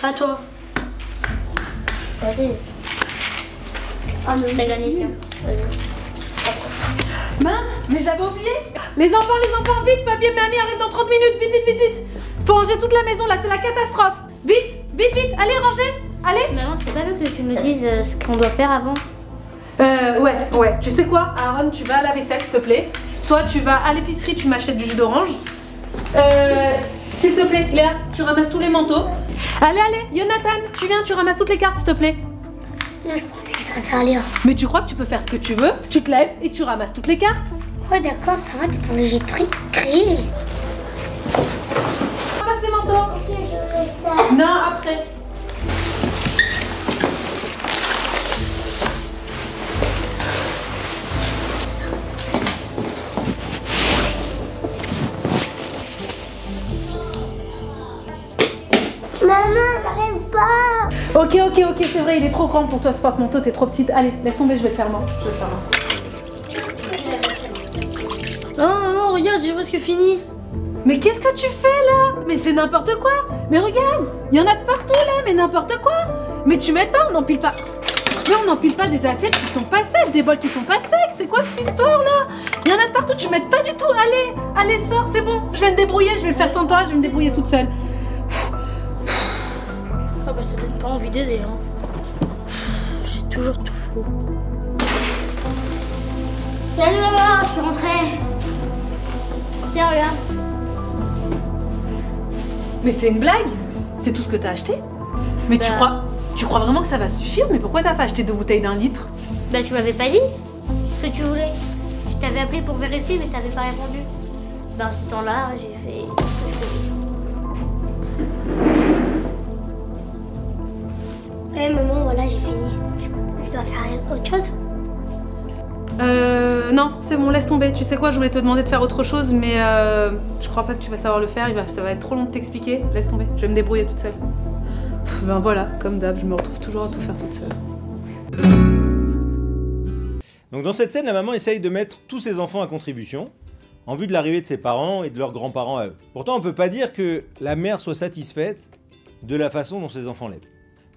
À toi. Vas-y. Ah non, t'as gagné, tiens. Vas-y. Mince, mais j'avais oublié. Les enfants, vite, papier mamie arrive dans 30 minutes, vite. Faut ranger toute la maison là, c'est la catastrophe. Vite, allez, rangez, allez. Maman, c'est pas mieux que tu nous dises ce qu'on doit faire avant? Ouais. Tu sais quoi, Aaron, tu vas à la vaisselle, s'il te plaît. Toi, tu vas à l'épicerie, tu m'achètes du jus d'orange. S'il te plaît, Léa, tu ramasses tous les manteaux. Allez, Jonathan, tu viens, tu ramasses toutes les cartes, s'il te plaît. Non, je préfère lire. Mais tu crois que tu peux faire ce que tu veux? Tu te lèves et tu ramasses toutes les cartes. Ouais, d'accord, ça va, t'es pas obligé de créer. Ramasse les manteaux. Ok, je fais ça. Non, après. Maman, j'arrive pas. Ok, c'est vrai, il est trop grand pour toi ce porte-manteau, t'es trop petite. Allez, laisse tomber, je vais le faire moi. Oh maman, regarde, j'ai presque fini. Mais qu'est-ce que tu fais là? Mais c'est n'importe quoi. Mais regarde, il y en a de partout là, mais n'importe quoi. Mais tu m'aides pas, on n'empile pas. Mais on n'empile pas des assiettes qui sont pas sèches, des bols qui sont pas secs. C'est quoi cette histoire là? Il y en a de partout, tu m'aides pas du tout. Allez, sors, c'est bon. Je vais me débrouiller, je vais le faire sans toi, je vais me débrouiller toute seule. Ah bah ça donne pas envie d'aider, hein. J'ai toujours tout faux. Salut maman, je suis rentrée. Tiens, regarde. Mais c'est une blague? C'est tout ce que t'as acheté? Mais tu crois vraiment que ça va suffire? Mais pourquoi t'as pas acheté 2 bouteilles d'1 litre? Bah tu m'avais pas dit ce que tu voulais. Je t'avais appelé pour vérifier mais t'avais pas répondu. Bah en ce temps-là, j'ai fait ce que je faisais. Maman, voilà, j'ai fini. Je dois faire autre chose. Non, c'est bon, laisse tomber. Tu sais quoi, je voulais te demander de faire autre chose, mais je crois pas que tu vas savoir le faire. Ça va être trop long de t'expliquer. Laisse tomber, je vais me débrouiller toute seule. Ben voilà, comme d'hab, je me retrouve toujours à tout faire toute seule. Donc dans cette scène, la maman essaye de mettre tous ses enfants à contribution en vue de l'arrivée de ses parents et de leurs grands-parents à eux. Pourtant, on peut pas dire que la mère soit satisfaite de la façon dont ses enfants l'aident.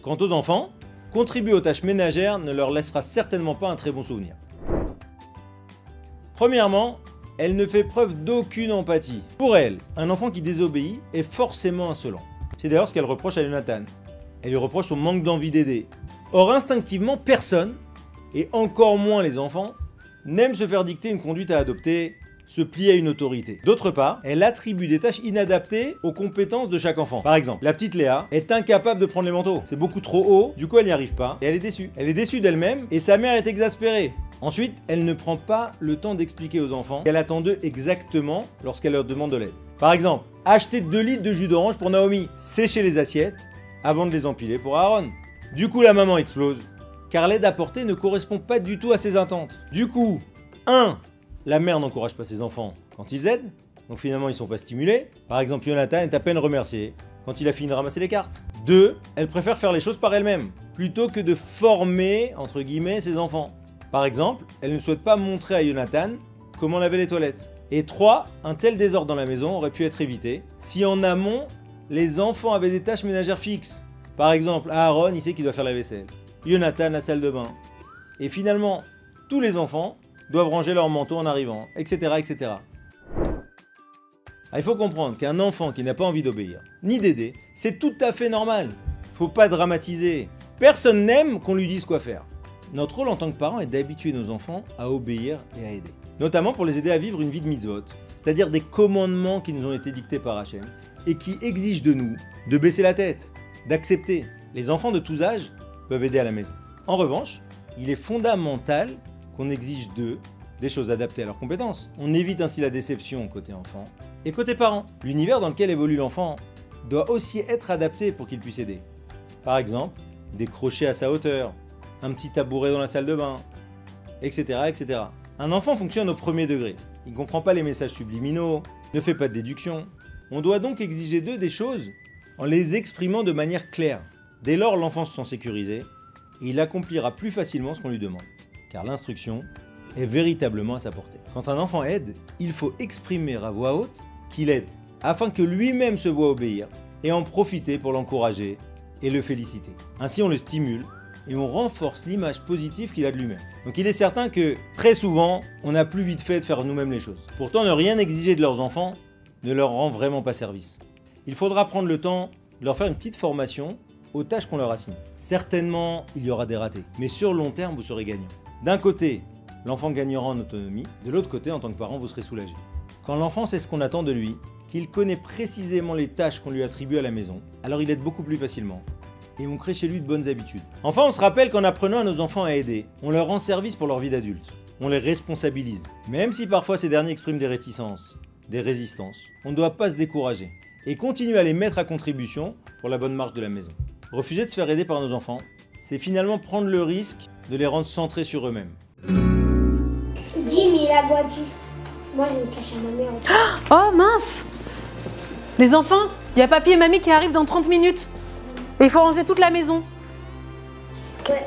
Quant aux enfants, contribuer aux tâches ménagères ne leur laissera certainement pas un très bon souvenir. Premièrement, elle ne fait preuve d'aucune empathie. Pour elle, un enfant qui désobéit est forcément insolent. C'est d'ailleurs ce qu'elle reproche à Jonathan. Elle lui reproche son manque d'envie d'aider. Or, instinctivement, personne, et encore moins les enfants, n'aime se faire dicter une conduite à adopter, se plier à une autorité. D'autre part, elle attribue des tâches inadaptées aux compétences de chaque enfant. Par exemple, la petite Léa est incapable de prendre les manteaux. C'est beaucoup trop haut, du coup elle n'y arrive pas, et elle est déçue. Elle est déçue d'elle-même, et sa mère est exaspérée. Ensuite, elle ne prend pas le temps d'expliquer aux enfants qu'elle attend d'eux exactement lorsqu'elle leur demande de l'aide. Par exemple, acheter 2 litres de jus d'orange pour Naomi, sécher les assiettes avant de les empiler pour Aaron. Du coup, la maman explose, car l'aide apportée ne correspond pas du tout à ses attentes. Du coup, 1. La mère n'encourage pas ses enfants quand ils aident, donc finalement ils sont pas stimulés. Par exemple, Jonathan est à peine remercié quand il a fini de ramasser les cartes. 2. Elle préfère faire les choses par elle-même, plutôt que de former, entre guillemets, ses enfants. Par exemple, elle ne souhaite pas montrer à Jonathan comment laver les toilettes. Et 3. Un tel désordre dans la maison aurait pu être évité si en amont, les enfants avaient des tâches ménagères fixes. Par exemple, Aaron, il sait qu'il doit faire la vaisselle. Jonathan, la salle de bain. Et finalement, tous les enfants doivent ranger leur manteau en arrivant, etc. etc. Il faut comprendre qu'un enfant qui n'a pas envie d'obéir, ni d'aider, c'est tout à fait normal. Faut pas dramatiser. Personne n'aime qu'on lui dise quoi faire. Notre rôle en tant que parent est d'habituer nos enfants à obéir et à aider. Notamment pour les aider à vivre une vie de mitzvot, c'est-à-dire des commandements qui nous ont été dictés par Hachem et qui exigent de nous de baisser la tête, d'accepter. Les enfants de tous âges peuvent aider à la maison. En revanche, il est fondamental qu'on exige d'eux des choses adaptées à leurs compétences. On évite ainsi la déception côté enfant et côté parent. L'univers dans lequel évolue l'enfant doit aussi être adapté pour qu'il puisse aider. Par exemple, des crochets à sa hauteur, un petit tabouret dans la salle de bain, etc. etc. Un enfant fonctionne au premier degré. Il ne comprend pas les messages subliminaux, ne fait pas de déduction. On doit donc exiger d'eux des choses en les exprimant de manière claire. Dès lors, l'enfant se sent sécurisé et il accomplira plus facilement ce qu'on lui demande. Car l'instruction est véritablement à sa portée. Quand un enfant aide, il faut exprimer à voix haute qu'il aide, afin que lui-même se voie obéir et en profiter pour l'encourager et le féliciter. Ainsi on le stimule et on renforce l'image positive qu'il a de lui-même. Donc il est certain que très souvent, on a plus vite fait de faire nous-mêmes les choses. Pourtant, ne rien exiger de leurs enfants ne leur rend vraiment pas service. Il faudra prendre le temps de leur faire une petite formation aux tâches qu'on leur assigne. Certainement, il y aura des ratés, mais sur le long terme, vous serez gagnant. D'un côté, l'enfant gagnera en autonomie, de l'autre côté, en tant que parent, vous serez soulagé. Quand l'enfant sait ce qu'on attend de lui, qu'il connaît précisément les tâches qu'on lui attribue à la maison, alors il aide beaucoup plus facilement. Et on crée chez lui de bonnes habitudes. Enfin, on se rappelle qu'en apprenant à nos enfants à aider, on leur rend service pour leur vie d'adulte. On les responsabilise. Même si parfois ces derniers expriment des réticences, des résistances, on ne doit pas se décourager et continuer à les mettre à contribution pour la bonne marche de la maison. Refuser de se faire aider par nos enfants, c'est finalement prendre le risque de les rendre centrés sur eux-mêmes. Jimmy, il a boit du. Moi, je vais me cacher à ma mère. Oh mince! Les enfants, il y a papy et mamie qui arrivent dans 30 minutes. Et il faut ranger toute la maison. Ouais.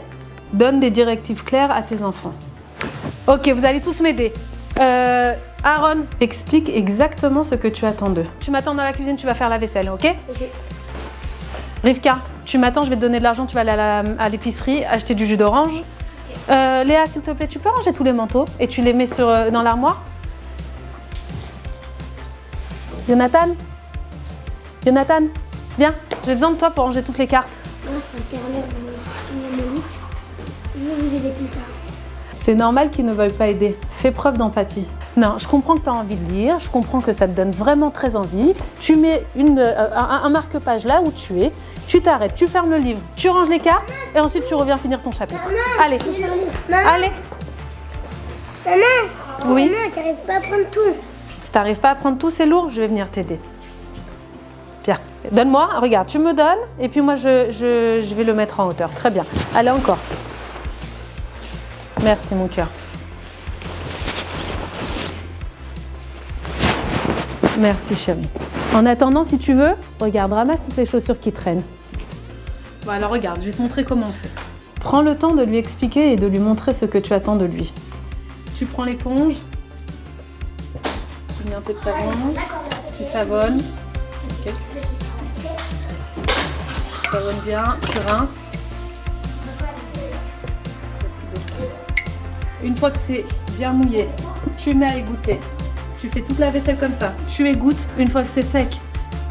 Donne des directives claires à tes enfants. Ok, vous allez tous m'aider. Aaron, explique exactement ce que tu attends d'eux. Tu m'attends dans la cuisine, tu vas faire la vaisselle, ok? Ok. Rivka, tu m'attends, je vais te donner de l'argent, tu vas aller à l'épicerie, acheter du jus d'orange. Léa, s'il te plaît, tu peux ranger tous les manteaux et tu les mets dans l'armoire? Jonathan? Jonathan, viens, j'ai besoin de toi pour ranger toutes les cartes. Moi, je préfère l'air mon lit. Je vais vous aider comme ça. C'est normal qu'ils ne veuillent pas aider. Fais preuve d'empathie. Non, je comprends que tu as envie de lire, je comprends que ça te donne vraiment très envie. Tu mets un marque-page là où tu es, tu t'arrêtes, tu fermes le livre, tu ranges les cartes et ensuite tu reviens finir ton chapitre. Allez, allez. Maman, Oui. maman, t'arrives pas à prendre tout. Si t'arrives pas à prendre tout, c'est lourd, je vais venir t'aider. Bien, donne-moi, regarde, tu me donnes et puis moi je vais le mettre en hauteur. Très bien. Allez, encore. Merci mon cœur. Merci chérie. En attendant, si tu veux, regarde, ramasse toutes les chaussures qui traînent. Bon alors regarde, je vais te montrer comment on fait. Prends le temps de lui expliquer et de lui montrer ce que tu attends de lui. Tu prends l'éponge, tu mets un peu de savon, tu savonnes. Okay. Tu savonnes bien, tu rinces. Une fois que c'est bien mouillé, tu mets à égoutter. Tu fais toute la vaisselle comme ça. Tu égouttes. Une fois que c'est sec,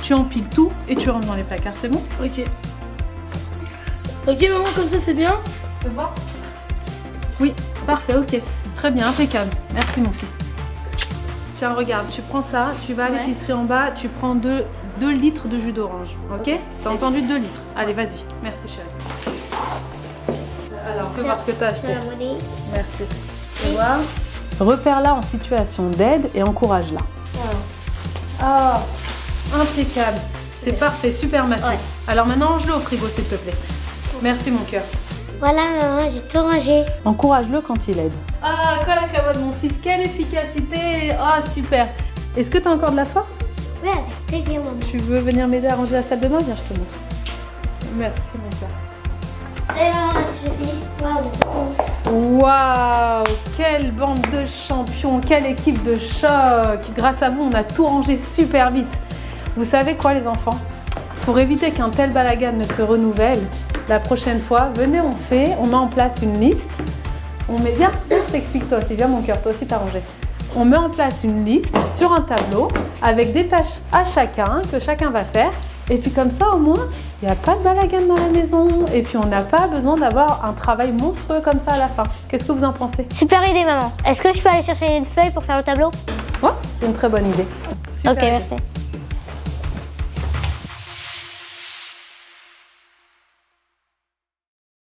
tu empiles tout et tu rentres dans les placards. C'est bon? Ok. Ok maman, comme ça c'est bien. Tu peux voir? Oui, parfait, ok. Très bien, impeccable. Merci mon fils. Tiens, regarde, tu prends ça, tu vas à l'épicerie en bas, tu prends 2 litres de jus d'orange. Ok? T'as entendu 2 litres. Allez, vas-y. Merci chérie. Alors, fais voir ce que t'as acheté. Merci. Tu vois? Repère-la en situation d'aide et encourage-la. Ah, impeccable. C'est parfait, super Mathieu. Ouais. Alors maintenant, range-le au frigo s'il te plaît. Merci mon cœur. Voilà, maman, j'ai tout rangé. Encourage-le quand il aide. Ah, colle à cabane mon fils, quelle efficacité. Ah, super. Est-ce que tu as encore de la force? Ouais, avec plaisir, maman. Tu veux venir m'aider à ranger la salle de bain? Viens, je te montre. Merci mon cœur. Et là, j'ai fini. Waouh, quelle bande de champions, quelle équipe de choc. Grâce à vous, on a tout rangé super vite. Vous savez quoi les enfants? Pour éviter qu'un tel balagan ne se renouvelle, la prochaine fois, venez, on met en place une liste. On met bien, je t'explique toi aussi, viens mon cœur, toi aussi t'as rangé. On met en place une liste sur un tableau avec des tâches à chacun, que chacun va faire. Et puis comme ça, au moins, il n'y a pas de balagan dans la maison. Et puis on n'a pas besoin d'avoir un travail monstrueux comme ça à la fin. Qu'est-ce que vous en pensez? Super idée maman. Est-ce que je peux aller chercher une feuille pour faire le tableau? Ouais, c'est une très bonne idée. Super Ok, idée. merci.